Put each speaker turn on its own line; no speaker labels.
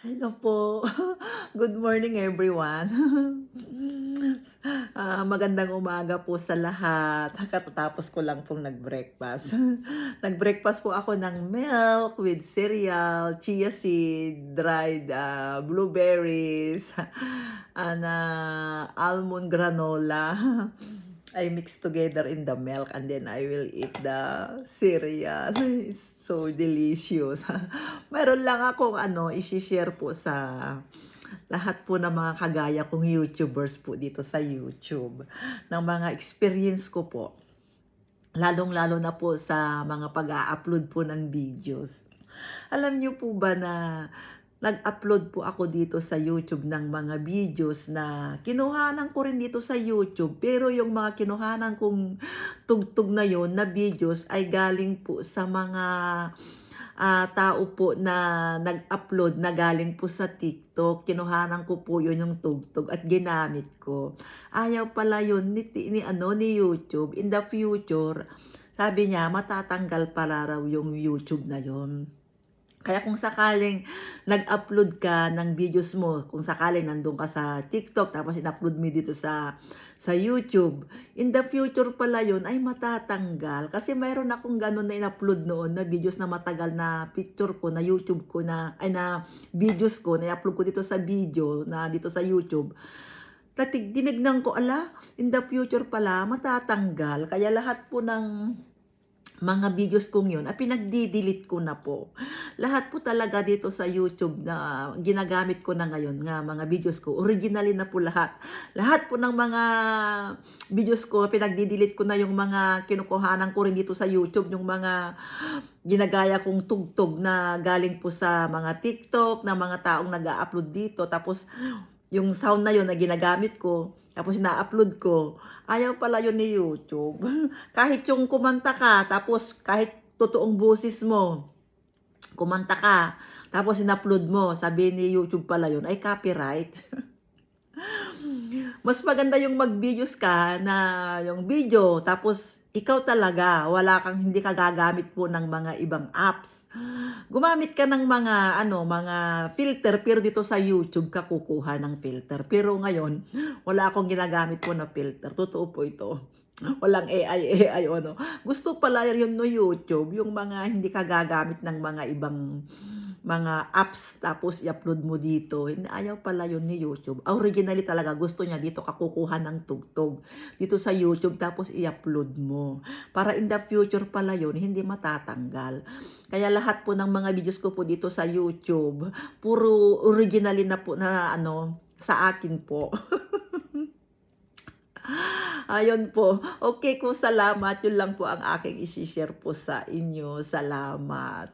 Hello po. Good morning everyone. Magandang umaga po sa lahat. Katatapos ko lang pong nag-breakfast. Nag-breakfast po ako ng milk with cereal, chia seed, dried blueberries, and almond granola. I mix together in the milk and then I will eat the cereal. It's so delicious. Meron lang akong i-share po sa lahat po ng mga kagaya kong YouTubers po dito sa YouTube, ng mga experience ko po, lalong-lalo na po sa mga pag-a-upload po ng videos. Alam niyo po ba na nag-upload po ako dito sa YouTube ng mga videos na kinuhanan ko rin dito sa YouTube, pero yung mga kinuhanan kong tugtog na yon na videos ay galing po sa mga tao po na nag-upload na galing po sa TikTok. Kinuhanan ko po yun yung tugtog at ginamit ko. Ayaw pala yun ni YouTube. In the future, sabi niya matatanggal pala raw yung YouTube na yun. Kaya kung sakaling nag-upload ka ng videos mo, kung sakaling nandun ka sa TikTok tapos in-upload mo dito sa YouTube, in the future pala yun ay matatanggal. Kasi mayroon akong ganun na in-upload noon na videos na matagal na picture ko, na YouTube ko na videos ko, na i-upload ko dito sa video, na dito sa YouTube. Tinignan ko, ala, in the future pala matatanggal. Kaya lahat po ng mga videos kong yun, pinagdi-delete ko na po. Lahat po talaga dito sa YouTube na ginagamit ko na ngayon nga mga videos ko, originally na po lahat. Lahat po ng mga videos ko, pinagdi-delete ko na yung mga kinukuhanan ko rin dito sa YouTube, yung mga ginagaya kong tugtog na galing po sa mga TikTok, na mga taong nag-a-upload dito. Tapos yung sound na yun na ginagamit ko, tapos ina-upload ko, ayaw pala yun ni YouTube. Kahit yung kumanta ka, tapos kahit totoong boses mo, kumanta ka, tapos in-upload mo, sabi ni YouTube pala yun, ay copyright. Mas maganda yung mag-videos ka na yung video, tapos ikaw talaga, hindi ka gagamit po ng mga ibang apps. Gumamit ka ng mga filter, pero dito sa YouTube ka kukuha ng filter. Pero ngayon, wala akong ginagamit po na filter. Totoo po ito. Walang AI o ano. Gusto pala yun no YouTube, yung mga hindi ka gagamit ng mga ibang mga apps tapos i-upload mo dito. Hindi, ayaw pala yun ni YouTube. Originally talaga gusto niya dito ka kukuha ng tugtog. Dito sa YouTube tapos i-upload mo. Para in the future pala yun, hindi matatanggal. Kaya lahat po ng mga videos ko po dito sa YouTube, puro originally na po na sa akin po. Ayun po. Okay po, salamat. Yun lang po ang aking isi-share po sa inyo. Salamat.